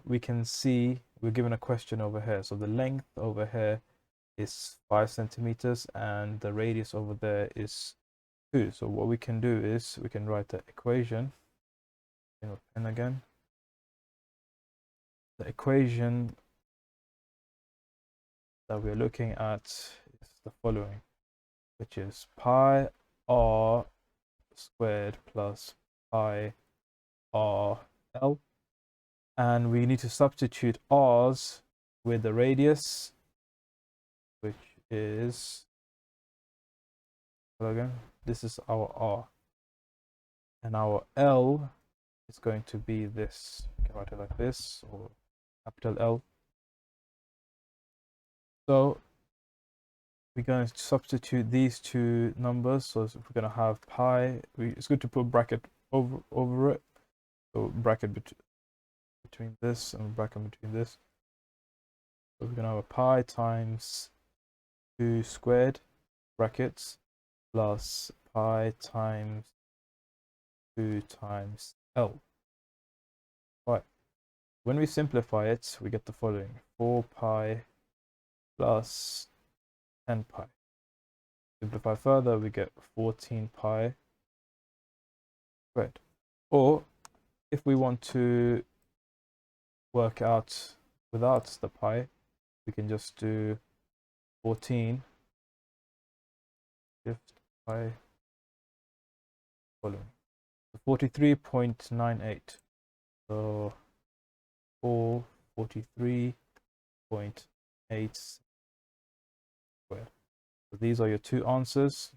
we can see we're given a question over here. So the length over here is 5 centimeters and the radius over there is 2. So what we can do is we can write the equation. Pen again. The equation that we're looking at is the following, which is pi r squared plus pi r l, and we need to substitute r's with the radius, which is, again, this is our r, and our l is going to be this. You can write it like this, or capital L. So we're going to substitute these two numbers. So if we're going to have pi, it's good to put bracket over it. So bracket between this and bracket between this. So we're going to have a pi times 2 squared brackets plus pi times 2 times L. Right. When we simplify it, we get the following: 4 pi plus 10 pi. Simplify further, we get 14 pi squared. Or if we want to work out without the pi, we can just do 14 shift pi following. 43.98. So 443.8 squared. So these are your two answers.